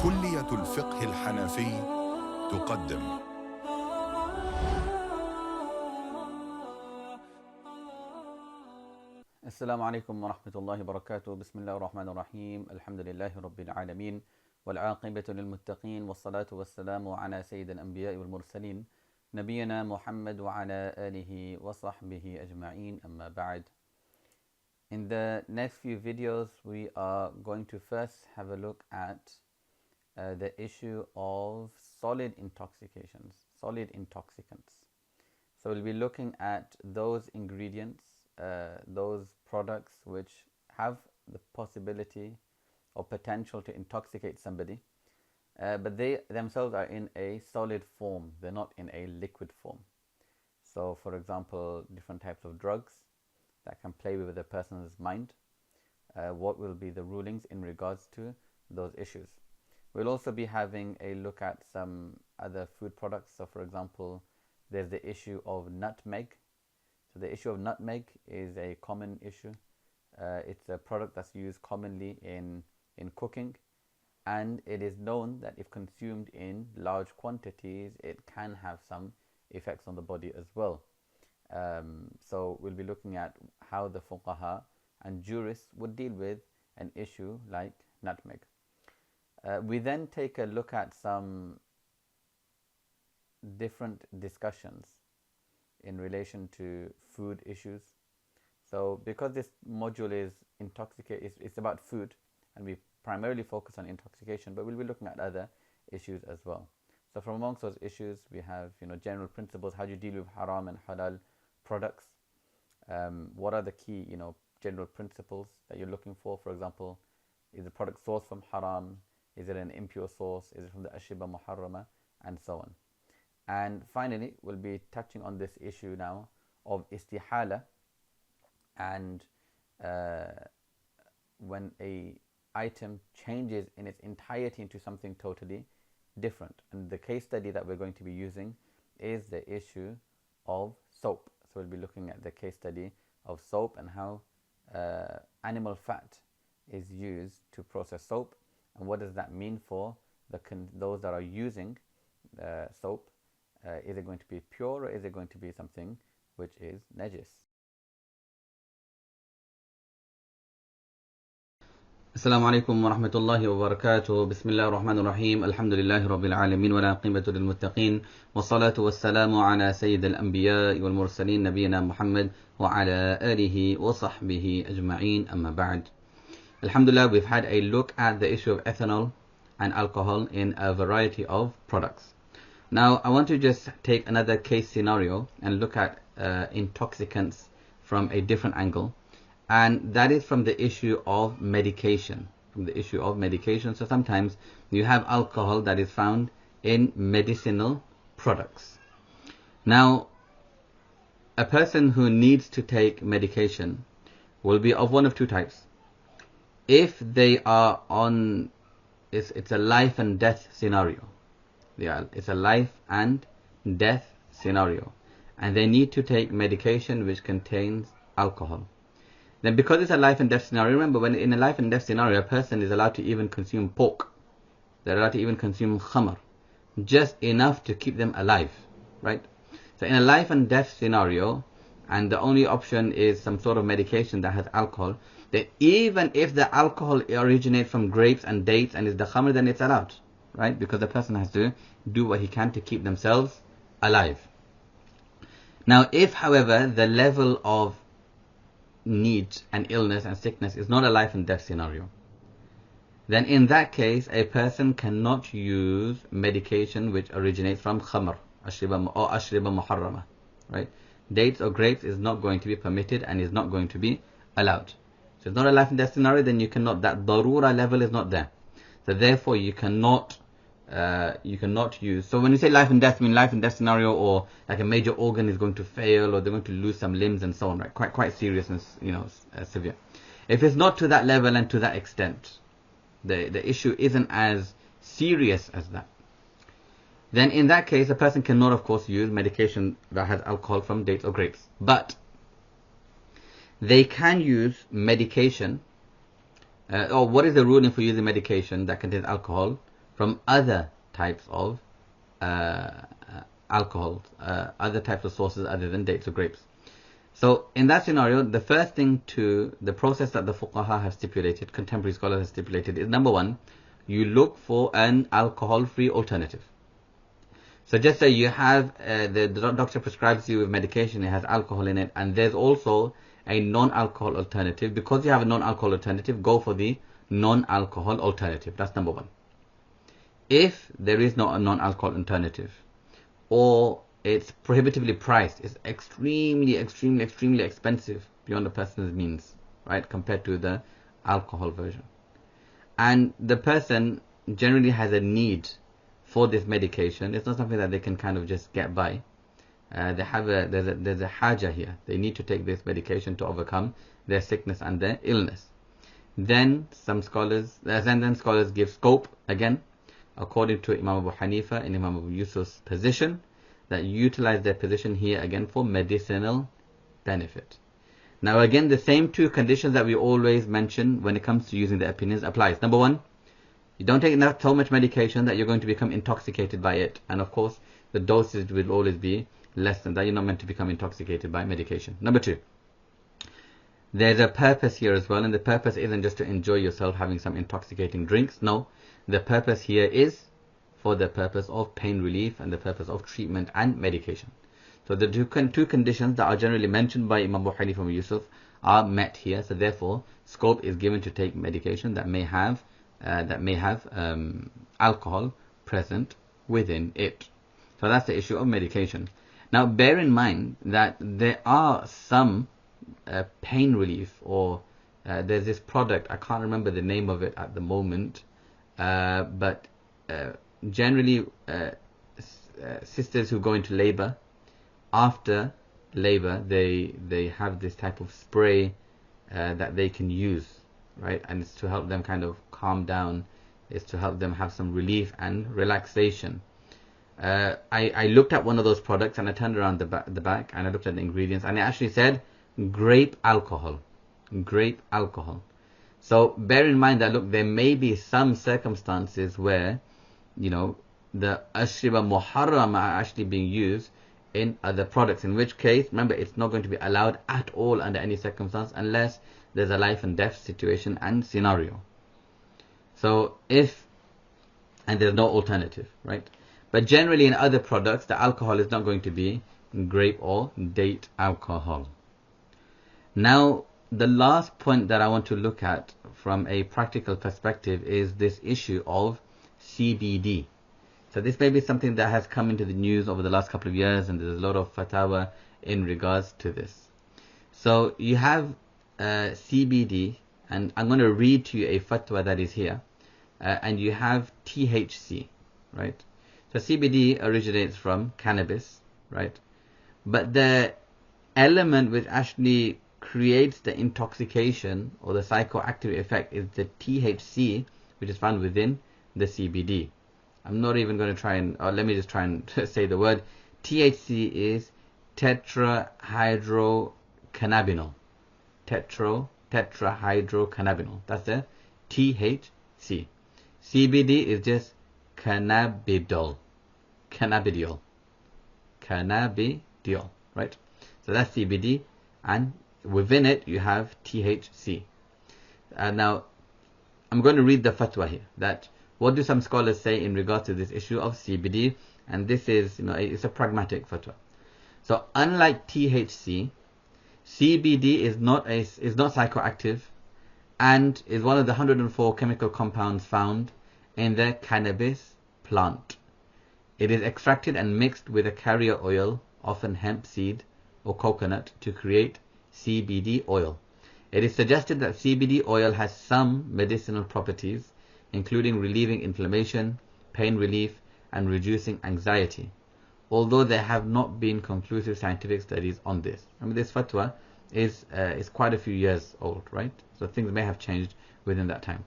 كلية الفقه الحنفي تقدم. السلام عليكم ورحمة الله وبركاته. بسم الله الرحمن الرحيم. الحمد لله رب العالمين والعاقبة للمتقين والصلاة والسلام على سيد الأنبياء والمرسلين نبينا محمد وعلى آله وصحبه أجمعين. أما بعد. In the next few videos we are going to first have a look at the issue of solid intoxications, solid intoxicants. So we'll be looking at those ingredients, those products which have the possibility or potential to intoxicate somebody, but they themselves are in a solid form, they're not in a liquid form. So for example, different types of drugs that can play with a person's mind, what will be the rulings in regards to those issues. We'll also be having a look at some other food products. So for example, there's the issue of nutmeg. So the issue of nutmeg is a common issue. It's a product that's used commonly in cooking, and it is known that if consumed in large quantities, it can have some effects on the body as well. So we'll be looking at how the fuqaha and jurists would deal with an issue like nutmeg. We then take a look at some different discussions in relation to food issues. So because this module is it's about food, and we primarily focus on intoxication, but we'll be looking at other issues as well. So from amongst those issues, we have general principles. How do you deal with haram and halal products? What are the key general principles that you're looking for? For example, is the product sourced from haram? Is it an impure source? Is it from the ashiba muharrama? And so on. And finally, we'll be touching on this issue now of istihala, and when a item changes in its entirety into something totally different. And the case study that we're going to be using is the issue of soap. So we'll be looking at the case study of soap and how animal fat is used to process soap, and what does that mean for those that are using soap. Is it going to be pure, or is it going to be something which is najis? السلام عليكم ورحمة الله وبركاته. بسم الله الرحمن الرحيم. الحمد لله رب العالمين والعاقبة للمتقين والصلاة والسلام على سيد الأنبياء والمرسلين نبينا محمد وعلى آله وصحبه أجمعين. أما بعد. Alhamdulillah, we've had a look at the issue of ethanol and alcohol in a variety of products. Now I want to just take another case scenario and look at intoxicants from a different angle, and that is from the issue of medication. So sometimes you have alcohol that is found in medicinal products. Now a person who needs to take medication will be of one of two types. If they are on, it's a life and death scenario. Yeah, it's a life and death scenario, and they need to take medication which contains alcohol. Then because it's a life and death scenario, remember, when in a life and death scenario, a person is allowed to even consume pork. They're allowed to even consume khamr, just enough to keep them alive, right? So in a life and death scenario, and the only option is some sort of medication that has alcohol, then even if the alcohol originates from grapes and dates and is the khamr, then it's allowed, right? Because the person has to do what he can to keep themselves alive. Now if, however, the level of need and illness and sickness is not a life and death scenario, then in that case a person cannot use medication which originates from khamr, ashriba muharrama, right? Dates or grapes is not going to be permitted and is not going to be allowed. So it's not a life and death scenario, then you cannot, that darura level is not there. So therefore you cannot use. So when you say life and death, I mean life and death scenario, or like a major organ is going to fail, or they're going to lose some limbs and so on, right? Quite serious and severe. If it's not to that level and to that extent, the issue isn't as serious as that, then in that case a person cannot, of course, use medication that has alcohol from dates or grapes. But they can use medication, or what is the ruling for using medication that contains alcohol from other types of alcohol, other types of sources other than dates or grapes. So in that scenario, the first thing the process that the fuqaha have stipulated, contemporary scholars have stipulated, is number one, you look for an alcohol-free alternative. So just say you have, the doctor prescribes you with medication, it has alcohol in it, and there's also a non-alcohol alternative. Because you have a non-alcohol alternative, go for the non-alcohol alternative. That's number one. If there is not a non-alcohol alternative, or it's prohibitively priced, it's extremely expensive beyond a person's means, right, compared to the alcohol version, and the person generally has a need for this medication, it's not something that they can kind of just get by. There's a haja here. They need to take this medication to overcome their sickness and their illness. Then scholars give scope again, according to Imam Abu Hanifa and Imam Abu Yusuf's position, that utilize their position here again for medicinal benefit. Now again, the same two conditions that we always mention when it comes to using the opinions applies. Number one, you don't take so much medication that you're going to become intoxicated by it. And of course, the dosage will always be less than that. You're not meant to become intoxicated by medication. Number two, there's a purpose here as well. And the purpose isn't just to enjoy yourself having some intoxicating drinks. No, the purpose here is for the purpose of pain relief and the purpose of treatment and medication. So the two conditions that are generally mentioned by Imam Abu Hanifa and Yusuf are met here. So therefore, scope is given to take medication that may have alcohol present within it. So that's the issue of medication. Now bear in mind that there are some pain relief, or there's this product, I can't remember the name of it at the moment, but generally sisters who go into labor, after labor they have this type of spray that they can use, right? And it's to help them kind of calm down, it's to help them have some relief and relaxation. I looked at one of those products and I turned around the back and I looked at the ingredients, and it actually said grape alcohol. So bear in mind that, look, there may be some circumstances where, you know, the ashriba muharram are actually being used in other products, in which case, remember, it's not going to be allowed at all under any circumstance unless there's a life and death situation and scenario. So and there's no alternative, right? But generally in other products, the alcohol is not going to be grape or date alcohol. Now, the last point that I want to look at from a practical perspective is this issue of CBD. So this may be something that has come into the news over the last couple of years, and there's a lot of fatwa in regards to this. So you have CBD, and I'm going to read to you a fatwa that is here, and you have THC, right? So CBD originates from cannabis, right? But the element which actually creates the intoxication or the psychoactive effect is the THC, which is found within the CBD. I'm not even going to try and, let me just try and say the word. THC is tetrahydrocannabinol. Tetrahydrocannabinol. That's the THC. CBD is just cannabidiol, right? So that's CBD, and within it you have THC. Now, I'm going to read the fatwa here. That what do some scholars say in regards to this issue of CBD? And this is, it's a pragmatic fatwa. So, unlike THC, CBD is not psychoactive, and is one of the 104 chemical compounds found in the cannabis plant. It is extracted and mixed with a carrier oil, often hemp seed or coconut, to create CBD oil. It is suggested that CBD oil has some medicinal properties, including relieving inflammation, pain relief, and reducing anxiety, although there have not been conclusive scientific studies on this. I mean, this fatwa is quite a few years old, right? So things may have changed within that time.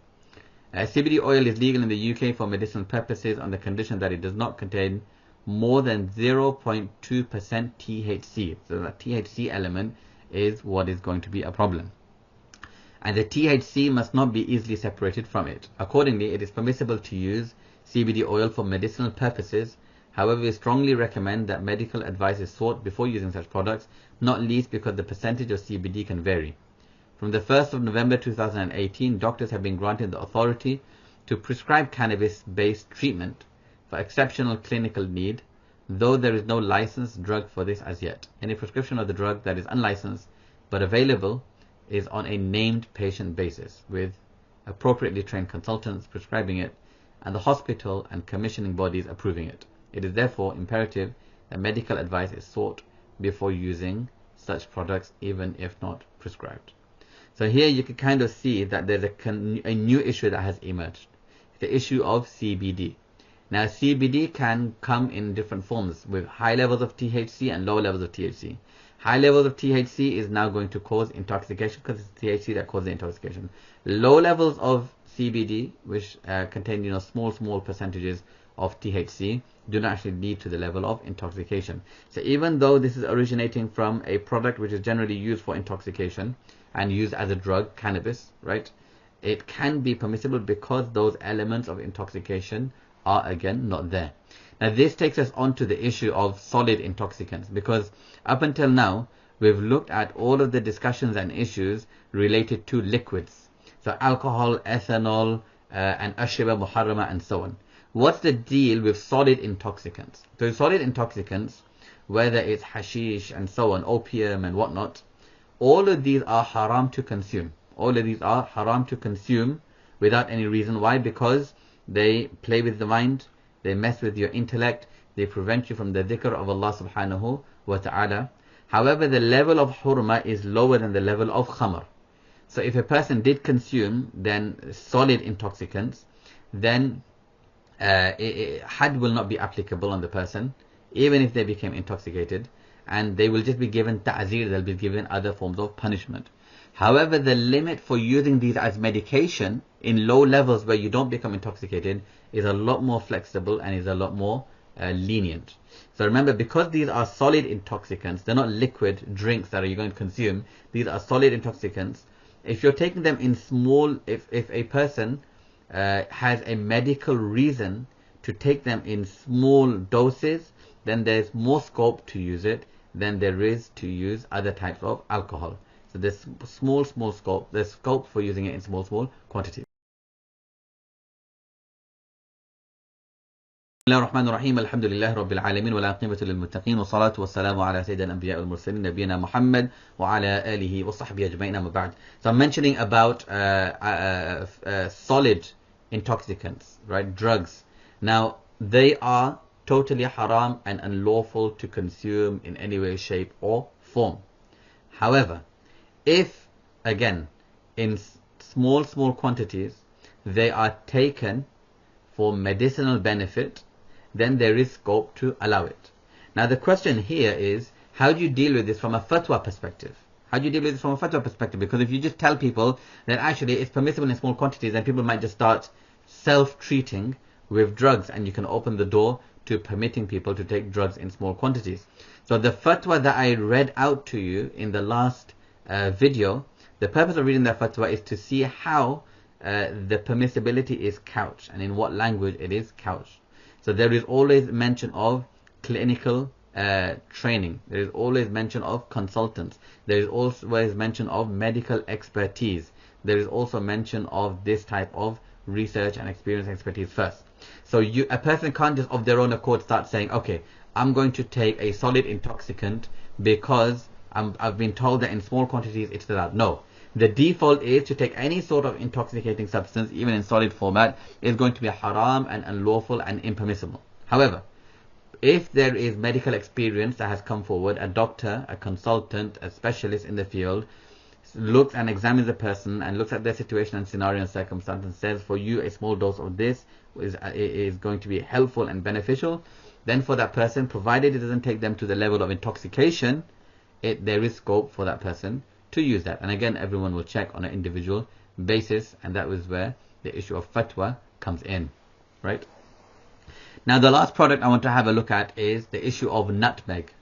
CBD oil is legal in the UK for medicinal purposes on the condition that it does not contain more than 0.2% THC. So that THC element is what is going to be a problem. and the THC must not be easily separated from it. Accordingly, it is permissible to use CBD oil for medicinal purposes. However, we strongly recommend that medical advice is sought before using such products, not least because the percentage of CBD can vary. From the 1st of November 2018, doctors have been granted the authority to prescribe cannabis-based treatment for exceptional clinical need, though there is no licensed drug for this as yet. Any prescription of the drug that is unlicensed but available is on a named patient basis, with appropriately trained consultants prescribing it and the hospital and commissioning bodies approving it. It is therefore imperative that medical advice is sought before using such products, even if not prescribed. So here you can kind of see that there's a new issue that has emerged. The issue of CBD. Now CBD can come in different forms with high levels of THC and low levels of THC. High levels of THC is now going to cause intoxication because it's THC that causes the intoxication. Low levels of CBD, which contain small percentages of THC, do not actually lead to the level of intoxication. So even though this is originating from a product which is generally used for intoxication and used as a drug, cannabis, right? It can be permissible because those elements of intoxication are again not there. Now this takes us on to the issue of solid intoxicants, because up until now we've looked at all of the discussions and issues related to liquids. So alcohol, ethanol, and ashriba muharrama and so on. What's the deal with solid intoxicants? So solid intoxicants, whether it's hashish and so on, opium and whatnot, all of these are haram to consume. All of these are haram to consume without any reason. Why? Because they play with the mind, they mess with your intellect, they prevent you from the dhikr of Allah subhanahu wa ta'ala. However, the level of hurma is lower than the level of khamr. So if a person did consume then solid intoxicants, then had will not be applicable on the person, even if they became intoxicated, and they will just be given ta'zir, they'll be given other forms of punishment. However, the limit for using these as medication in low levels where you don't become intoxicated is a lot more flexible and is a lot more lenient. So remember, because these are solid intoxicants, they're not liquid drinks that you're going to consume. These are solid intoxicants. If you're taking them in small, if a person has a medical reason to take them in small doses, then there's more scope to use it than there is to use other types of alcohol. So there's small scope, there's scope for using it in small quantities. بسم الله الرحمن الرحيم الحمد لله رب العالمين والعاقبة للمتقين والصلاة والسلام على سيد الأنبياء والمرسلين نبينا محمد وعلى آله وصحبه أجمعين أما بعد. So I'm mentioning about solid intoxicants, right? Drugs. Now they are totally haram and unlawful to consume in any way, shape or form. However, if again in small quantities they are taken for medicinal benefit, then there is scope to allow it. Now the question here is, how do you deal with this from a fatwa perspective? How do you deal with this from a fatwa perspective? Because if you just tell people that actually it's permissible in small quantities, then people might just start self-treating with drugs, and you can open the door to permitting people to take drugs in small quantities. So the fatwa that I read out to you in the last video, the purpose of reading that fatwa is to see how the permissibility is couched and in what language it is couched. So there is always mention of clinical training, there is always mention of consultants, there is always mention of medical expertise, there is also mention of this type of research and experience and expertise first. So a person can't just of their own accord start saying, okay, I'm going to take a solid intoxicant because I've been told that in small quantities it's allowed. No. The default is to take any sort of intoxicating substance, even in solid format, is going to be haram and unlawful and impermissible. However, if there is medical experience that has come forward, a doctor, a consultant, a specialist in the field, looks and examines the person and looks at their situation and scenario and circumstance and says, for you a small dose of this is going to be helpful and beneficial, then for that person, provided it doesn't take them to the level of intoxication, there is scope for that person to use that. And again, everyone will check on an individual basis, and that was where the issue of fatwa comes in, right? Now the last product I want to have a look at is the issue of nutmeg.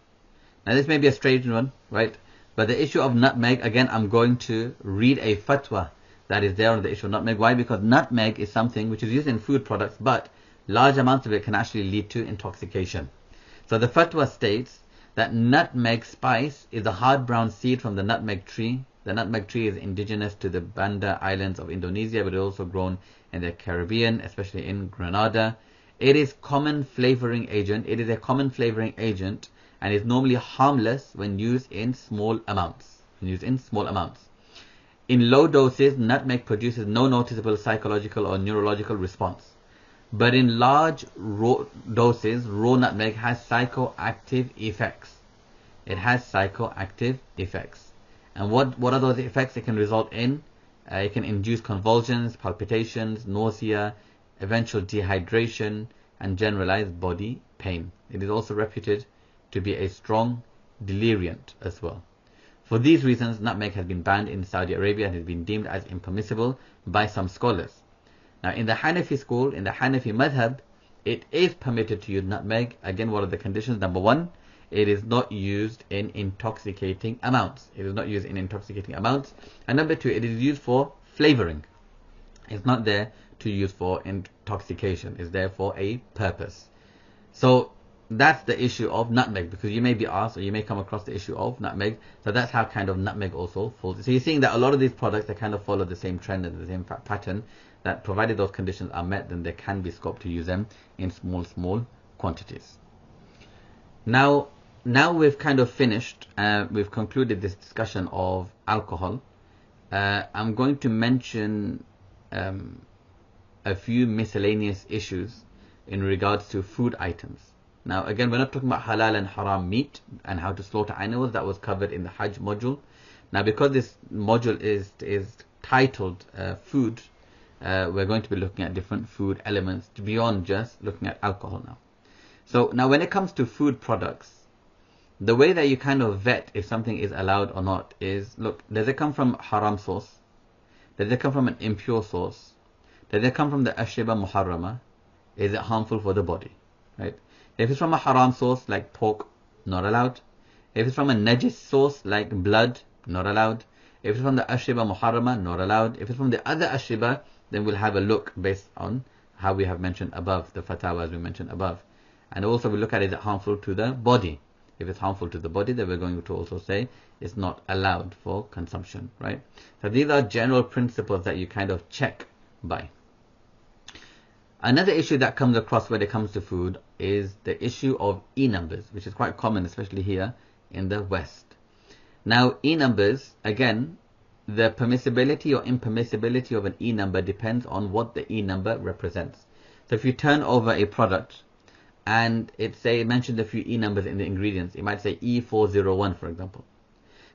Now this may be a strange one, right? But the issue of nutmeg, again, I'm going to read a fatwa that is there on the issue of nutmeg. Why? Because nutmeg is something which is used in food products, but large amounts of it can actually lead to intoxication. So the fatwa states that nutmeg spice is a hard brown seed from the nutmeg tree. The nutmeg tree is indigenous to the Banda Islands of Indonesia, but it is also grown in the Caribbean, especially in Grenada. It is common flavoring agent. It is a common flavoring agent and is normally harmless when used in small amounts. In low doses, nutmeg produces no noticeable psychological or neurological response. But in large doses, raw nutmeg has psychoactive effects. It has psychoactive effects. And what are those effects? It can result in, it can induce convulsions, palpitations, nausea, eventual dehydration, and generalized body pain. It is also reputed to be a strong deliriant as well. For these reasons, nutmeg has been banned in Saudi Arabia and has been deemed as impermissible by some scholars. Now, in the Hanafi school, in the Hanafi madhab, it is permitted to use nutmeg. Again, what are the conditions? Number one, it is not used in intoxicating amounts. It is not used in intoxicating amounts. And number two, it is used for flavoring. It's not there to use for intoxication. It's there for a purpose. So that's the issue of nutmeg, because you may be asked, or you may come across the issue of nutmeg. So that's how kind of nutmeg also falls. So you're seeing that a lot of these products, they kind of follow the same trend and the same pattern, that provided those conditions are met, then there can be scope to use them in small quantities. Now we've kind of finished, we've concluded this discussion of alcohol. I'm going to mention a few miscellaneous issues in regards to food items. Now again, we're not talking about halal and haram meat and how to slaughter animals. That was covered in the Hajj module. Now because this module is titled food, we're going to be looking at different food elements beyond just looking at alcohol now. So now when it comes to food products, the way that you kind of vet if something is allowed or not is, look, does it come from haram source? Does it come from an impure source? Does it come from the ashriba muharrama? Is it harmful for the body? Right? If it's from a haram source like pork, not allowed. If it's from a najis source like blood, not allowed. If it's from the ashriba muharrama, not allowed. If it's from the other ashriba, then we'll have a look based on how we have mentioned above, the fatawas we mentioned above. And also we look at, is it harmful to the body? If it's harmful to the body, then we're going to also say it's not allowed for consumption, right? So these are general principles that you kind of check by. Another issue that comes across when it comes to food is the issue of E-numbers, which is quite common, especially here in the West. Now, E-numbers, again, the permissibility or impermissibility of an E-number depends on what the E-number represents. So if you turn over a product and it mentioned a few E-numbers in the ingredients, it might say E401, for example.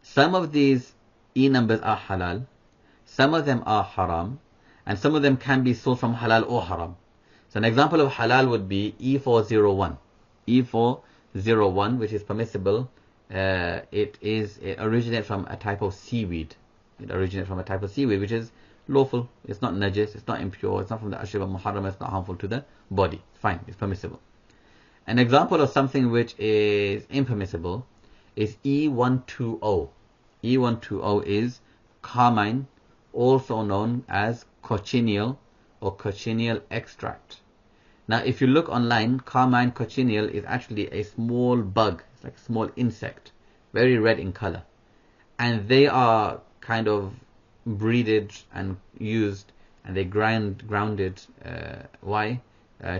Some of these E-numbers are halal, some of them are haram, and some of them can be sourced from halal or haram. So an example of halal would be E401. E401, which is permissible, it originates from a type of seaweed. It originates from a type of seaweed which is lawful. It's not najis, it's not impure, it's not from the ashriba muharram, it's not harmful to the body. Fine, it's permissible. An example of something which is impermissible is E120. E120 is carmine, also known as cochineal or cochineal extract. Now if you look online, carmine cochineal is actually a small bug. It's like a small insect, very red in color. And they are kind of breeded and used, and they grounded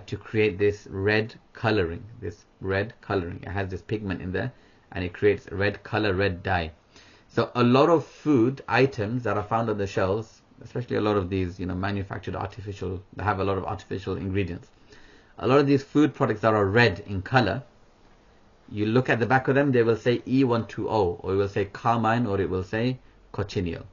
to create this red coloring. It has this pigment in there, and it creates red color, red dye. So a lot of food items that are found on the shelves, especially a lot of these, manufactured artificial, they have a lot of artificial ingredients. A lot of these food products that are red in color, you look at the back of them, they will say E120, or it will say carmine, or it will say cochineal.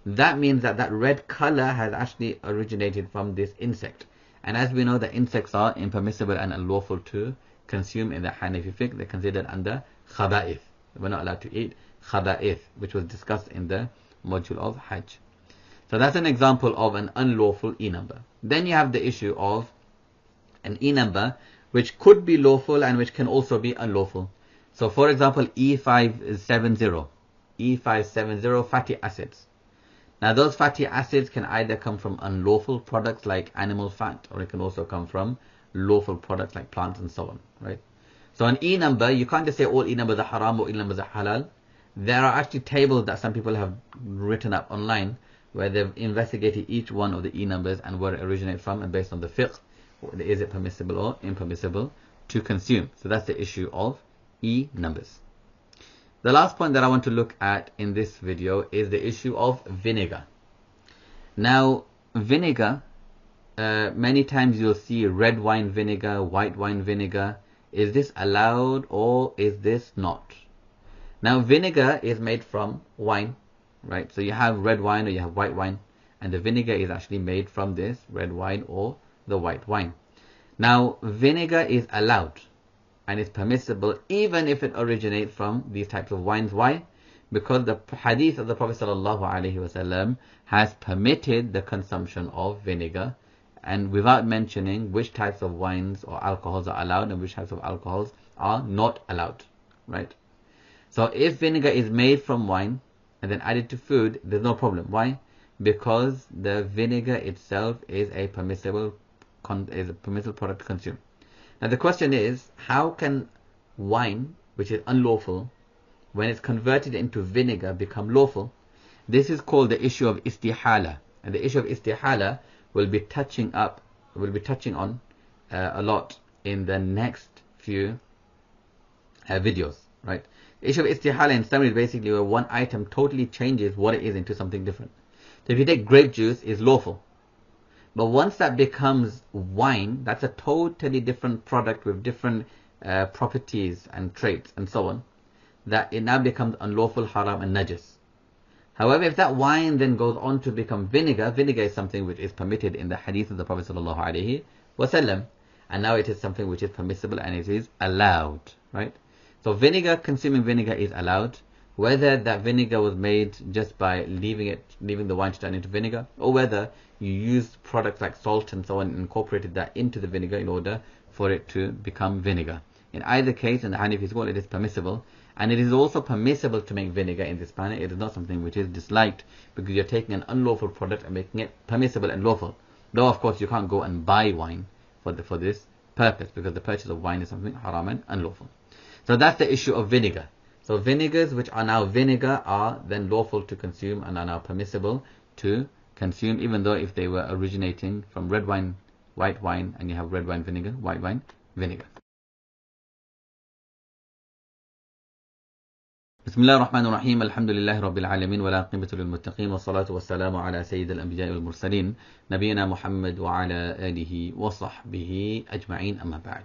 That means that red color has actually originated from this insect. And as we know, the insects are impermissible and unlawful to consume in the Hanafi fiqh. They're considered under khaba'ith. We're not allowed to eat khaba'ith, which was discussed in the module of Hajj. So that's an example of an unlawful E-number. Then you have the issue of an E-number which could be lawful and which can also be unlawful. So for example, E570. E570 fatty acids. Now those fatty acids can either come from unlawful products like animal fat, or it can also come from lawful products like plants and so on, right? So an E number, you can't just say all E numbers are haram or E numbers are halal. There are actually tables that some people have written up online where they've investigated each one of the E numbers and where it originates from, and based on the fiqh, is it permissible or impermissible to consume. So that's the issue of E numbers. The last point that I want to look at in this video is the issue of vinegar. Now, vinegar, many times you'll see red wine vinegar, white wine vinegar. Is this allowed or is this not? Now, vinegar is made from wine, right? So you have red wine or you have white wine, and the vinegar is actually made from this red wine or the white wine. Now, vinegar is allowed and it's permissible even if it originates from these types of wines. Why? Because the hadith of the Prophet ﷺ has permitted the consumption of vinegar, and without mentioning which types of wines or alcohols are allowed and which types of alcohols are not allowed, right? So if vinegar is made from wine and then added to food, there's no problem. Why? Because the vinegar itself is a permissible product to consume. Now the question is, how can wine, which is unlawful, when it's converted into vinegar, become lawful? This is called the issue of istihala, and the issue of istihala will be touching on a lot in the next few videos, right? The issue of istihala in summary is basically where one item totally changes what it is into something different. So if you take grape juice, it's lawful. But once that becomes wine, that's a totally different product with different properties and traits and so on, that it now becomes unlawful, haram and najis. However, if that wine then goes on to become vinegar, vinegar is something which is permitted in the hadith of the Prophet ﷺ, and now it is something which is permissible and it is allowed, right? So vinegar, consuming vinegar is allowed, whether that vinegar was made just by leaving the wine to turn into vinegar, or whether you used products like salt and so on and incorporated that into the vinegar in order for it to become vinegar. In either case, in the Hanafi school, it is permissible, and it is also permissible to make vinegar in this manner. It is not something which is disliked, because you're taking an unlawful product and making it permissible and lawful. Though of course you can't go and buy wine for this purpose, because the purchase of wine is something haram and unlawful. So that's the issue of vinegar. So vinegars which are now vinegar are then lawful to consume and are now permissible to consume, even though if they were originating from red wine, white wine, and you have red wine vinegar, white wine vinegar. بسم الله الرحمن الرحيم الحمد لله رب العالمين والعاقبة للمتقين والصلاة والسلام على سيد الأنبياء والمرسلين نبينا محمد وعلى آله وصحبه أجمعين أما بعد.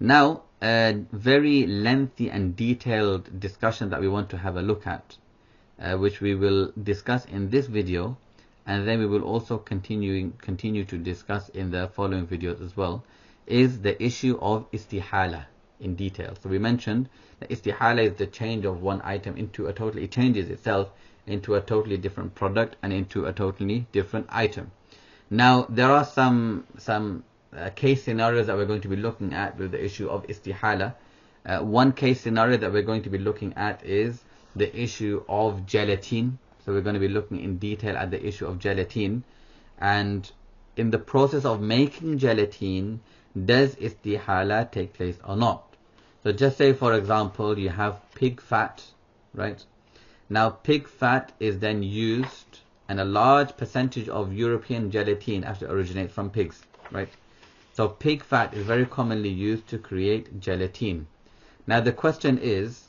Now, a very lengthy and detailed discussion that we want to have a look at, which we will discuss in this video, and then we will also continue to discuss in the following videos as well, is the issue of istihala in detail. So we mentioned that istihala is the change of one item into a totally, it changes itself into a totally different product and into a totally different item. Now there are some case scenarios that we're going to be looking at with the issue of istihala. One case scenario that we're going to be looking at is the issue of gelatin. So we're going to be looking in detail at the issue of gelatin, and in the process of making gelatin, does istihala take place or not? So just say, for example, you have pig fat, right? Now pig fat is then used, and a large percentage of European gelatin actually originates from pigs, right? So pig fat is very commonly used to create gelatin. Now the question is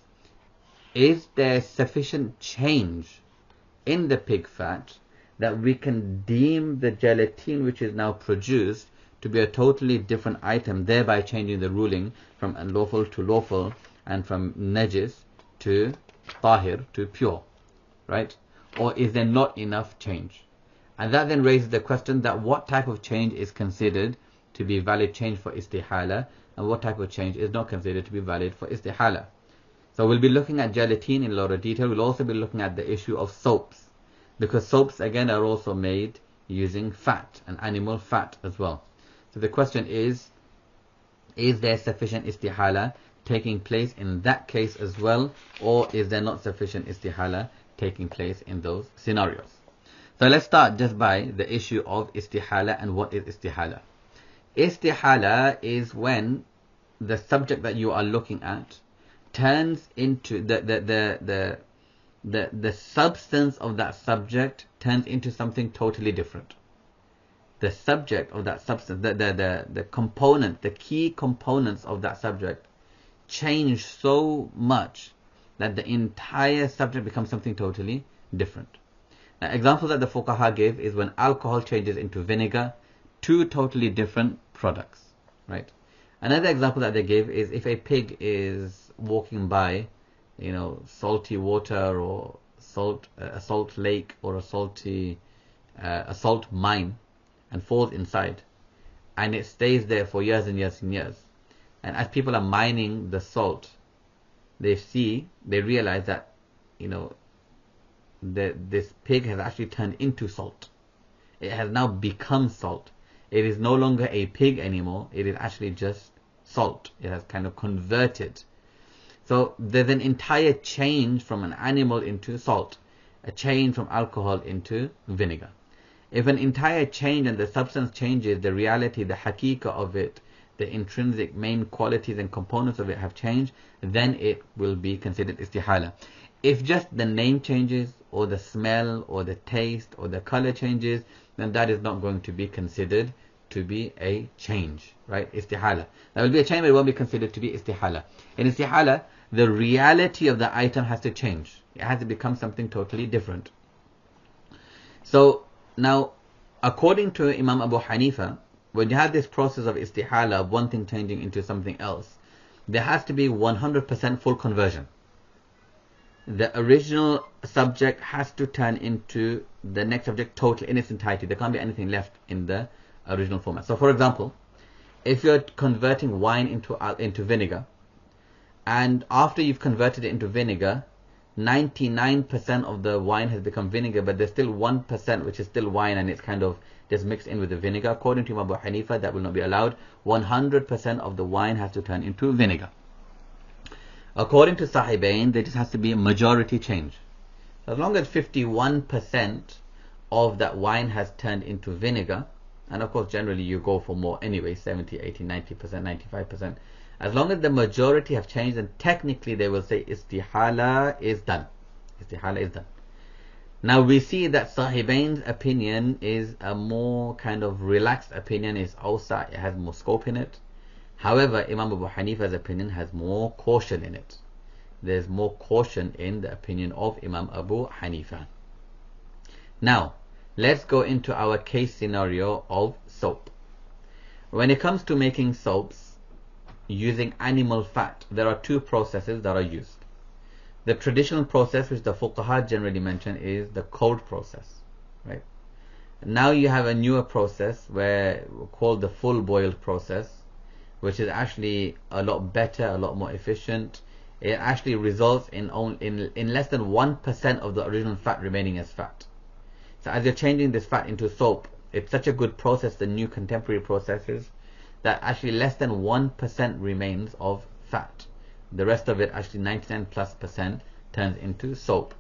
there sufficient change in the pig fat that we can deem the gelatin which is now produced to be a totally different item, thereby changing the ruling from unlawful to lawful and from najis to tahir to pure, right? Or is there not enough change? And that then raises the question that what type of change is considered to be valid change for istihala, and what type of change is not considered to be valid for istihala. So we'll be looking at gelatin in a lot of detail. We'll also be looking at the issue of soaps, because soaps again are also made using fat and animal fat as well. So the question is there sufficient istihala taking place in that case as well, or is there not sufficient istihala taking place in those scenarios? So let's start just by the issue of istihala and what is istihala. Istihala is when the subject that you are looking at turns into the substance of that subject turns into something totally different. The subject of that substance, the component, the key components of that subject change so much that the entire subject becomes something totally different. Now, examples that the fuqaha give is when alcohol changes into vinegar, two totally different products, right? Another example that they give is if a pig is walking by, salty water or a salt lake or a salt mine, and falls inside, and it stays there for years and years and years. And as people are mining the salt, they realize that, this pig has actually turned into salt. It has now become salt. It is no longer a pig anymore. It is actually just salt. It has kind of converted. So there's an entire change from an animal into salt, a change from alcohol into vinegar. If an entire change and the substance changes, the reality, the hakika of it, the intrinsic main qualities and components of it have changed, then it will be considered istihala. If just the name changes, or the smell, or the taste, or the color changes, then that is not going to be considered to be a change, right? Istihala. That will be a change, but it won't be considered to be istihala. In istihala, the reality of the item has to change. It has to become something totally different. So, now, according to Imam Abu Hanifa, when you have this process of istihala, of one thing changing into something else, there has to be 100% full conversion. The original subject has to turn into the next subject totally in its entirety. There can't be anything left in the original format. So, for example, if you're converting wine into vinegar, and after you've converted it into vinegar, 99% of the wine has become vinegar, but there's still 1% which is still wine, and it's kind of just mixed in with the vinegar. According to Imam Abu Hanifa, that will not be allowed. 100% of the wine has to turn into vinegar. According to Sahibain, there just has to be a majority change. As long as 51% of that wine has turned into vinegar, and of course generally you go for more anyway, 70, 80, 90%, 95%. As long as the majority have changed, then technically they will say istihala is done. Istihala is done. Now we see that Sahibain's opinion is a more kind of relaxed opinion, is awsa, it has more scope in it. However, Imam Abu Hanifa's opinion has more caution in it. There's more caution in the opinion of Imam Abu Hanifa. Now, let's go into our case scenario of soap. When it comes to making soaps using animal fat, there are two processes that are used. The traditional process, which the fuqaha generally mention, is the cold process, right? Now you have a newer process called the full boiled process, which is actually a lot better, a lot more efficient. It actually results in less than 1% of the original fat remaining as fat. So as you're changing this fat into soap, it's such a good process, the new contemporary processes, that actually less than 1% remains of fat. The rest of it, actually 99+%, turns into soap.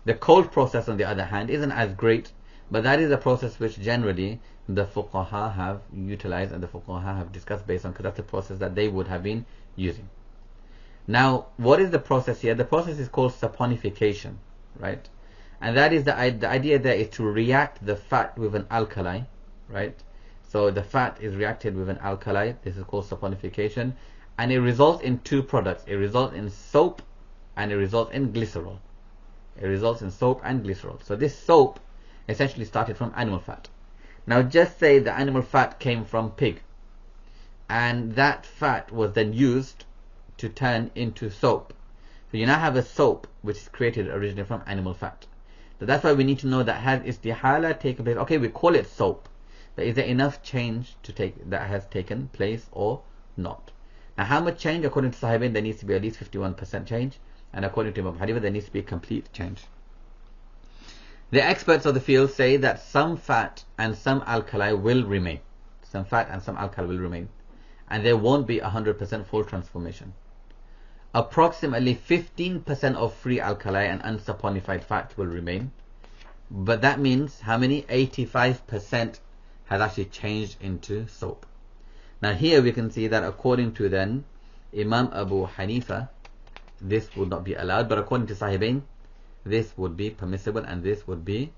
The cold process, on the other hand, isn't as great, but that is a process which generally the fuqaha have utilized and the fuqaha have discussed based on, because that's the process that they would have been using. Now, what is the process here? The process is called saponification, right? And that is the idea there is to react the fat with an alkali, right? So the fat is reacted with an alkali. This is called saponification, and it results in two products. It results in soap and it results in glycerol. It results in soap and glycerol. So this soap essentially started from animal fat. Now just say the animal fat came from pig, and that fat was then used to turn into soap. So you now have a soap which is created originally from animal fat. So that's why we need to know that has istihala taken place. Okay, we call it soap, but is there enough change that has taken place or not? Now how much change? According to Sahibain, there needs to be at least 51% change, and according to Imam Hanifa, there needs to be complete change. The experts of the field say that some fat and some alkali will remain. Some fat and some alkali will remain, and there won't be 100% full transformation. approximately 15% of free alkali and unsaponified fat will remain. But that means how many? 85% has actually changed into soap. Now here we can see that according to then Imam Abu Hanifa, this would not be allowed, but according to Sahibain, this would be permissible, and this would be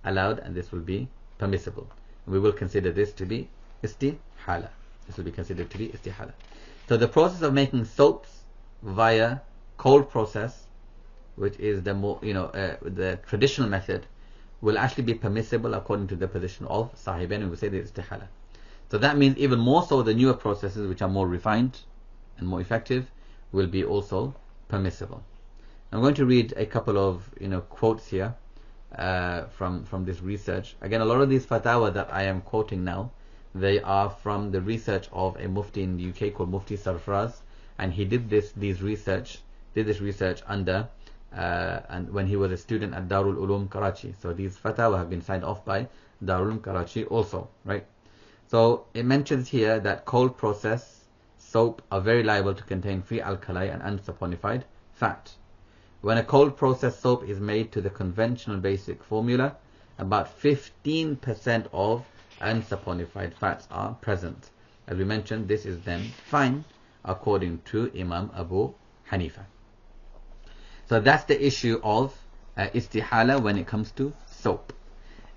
allowed, and this will be permissible. We will consider this to be istihala. This will be considered to be istihala. So the process of making soaps via cold process, which is the more the traditional method, will actually be permissible according to the position of Sahibain, and we say that istihala. So that means even more so the newer processes, which are more refined and more effective, will be also permissible. I'm going to read a couple of quotes here from this research. Again, a lot of these fatwa that I am quoting now, they are from the research of a mufti in the UK called Mufti Sarfraz, and he did this research under and when he was a student at Darul Uloom Karachi. So these fatwa have been signed off by Darul Uloom Karachi also, right? So it mentions here that cold process soap are very liable to contain free alkali and unsaponified fat. When a cold process soap is made to the conventional basic formula, about 15% of unsaponified fats are present. As we mentioned, this is then fine according to Imam Abu Hanifa. So that's the issue of istihala when it comes to soap.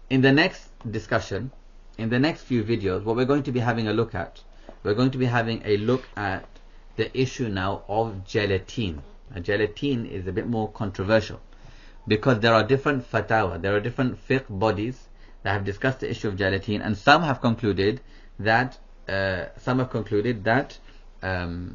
In the next discussion, in the next few videos, what we're going to be having a look at, we're going to be having a look at the issue now of gelatine. Gelatine is a bit more controversial because there are different fatwa, there are different fiqh bodies that have discussed the issue of gelatine, and some have concluded that istihala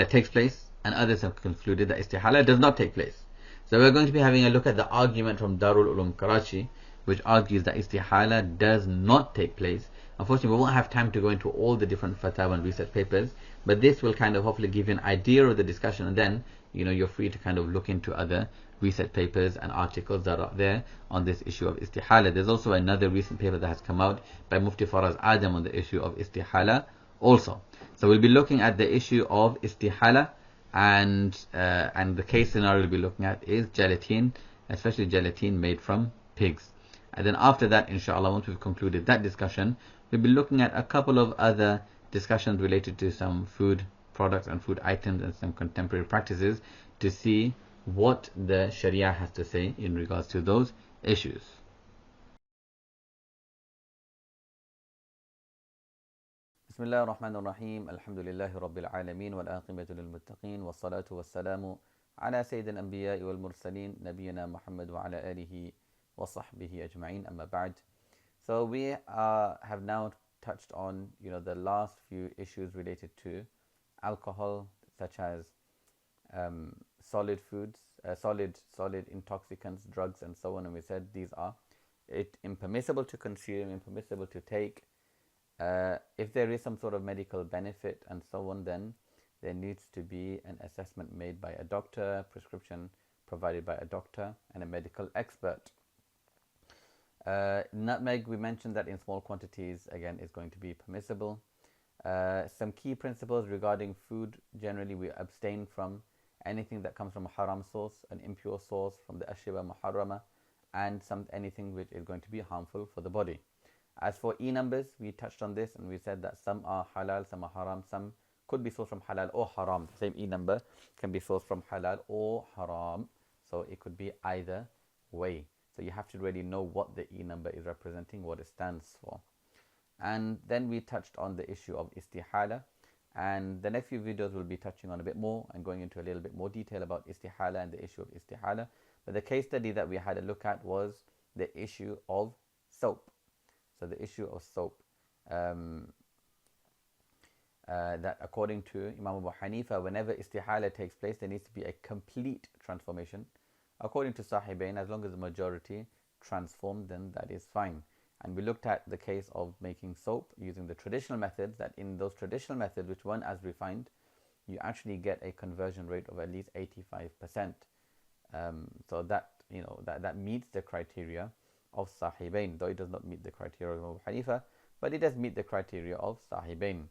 takes place, and others have concluded that istihala does not take place. So we're going to be having a look at the argument from Darul Uloom Karachi, which argues that istihala does not take place. Unfortunately, we won't have time to go into all the different fatwa and research papers, but this will kind of hopefully give you an idea of the discussion, and then you're free to kind of look into other research papers and articles that are there on this issue of istihala. There's also another recent paper that has come out by Mufti Faraz Adam on the issue of istihala also. So we'll be looking at the issue of istihala, and the case scenario we'll be looking at is gelatine, especially gelatine made from pigs. And then after that, inshallah, once we've concluded that discussion, we'll be looking at a couple of other discussions related to some food products and food items and some contemporary practices to see what the Sharia has to say in regards to those issues. بسم الله الرحمن الرحيم الحمد لله رب العالمين والعاقبة للمتقين والصلاة والسلام على سيد الأنبياء والمرسلين نبينا محمد وعلى آله وصحبه أجمعين أما بعد. So we have now touched on the last few issues related to alcohol, such as solid foods, solid intoxicants, drugs, and so on. And we said these are impermissible to consume, impermissible to take. If there is some sort of medical benefit and so on, then there needs to be an assessment made by a doctor, prescription provided by a doctor and a medical expert. Nutmeg, we mentioned that in small quantities, again, is going to be permissible. Some key principles regarding food: generally we abstain from anything that comes from a haram source, an impure source, from the ashiba muharrama, and anything which is going to be harmful for the body. As for numbers, we touched on this and we said that some are halal, some are haram, some could be sourced from halal or haram. The same number can be sourced from halal or haram, so it could be either way. So you have to really know what the number is representing, what it stands for. And then we touched on the issue of istihala, and the next few videos will be touching on a bit more and going into a little bit more detail about istihala and the issue of istihala. But the case study that we had a look at was the issue of soap. So the issue of soap, that according to Imam Abu Hanifa, whenever istihala takes place, there needs to be a complete transformation. According to Sahibain, as long as the majority transformed, then that is fine. And we looked at the case of making soap using the traditional methods, that in those traditional methods, which weren't as refined, you actually get a conversion rate of at least 85%. So that that meets the criteria of Sahibain, though it does not meet the criteria of Abu Hanifa, but it does meet the criteria of Sahibain.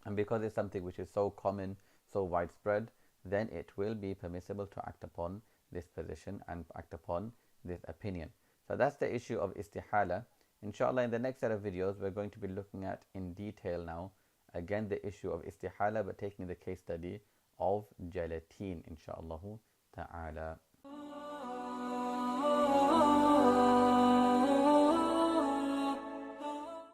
And because it's something which is so common, so widespread, then it will be permissible to act upon this position and act upon this opinion. So that's the issue of istihala. Inshallah, in the next set of videos, we're going to be looking at in detail now, again, the issue of istihala, but taking the case study of gelatine, inshallah ta'ala.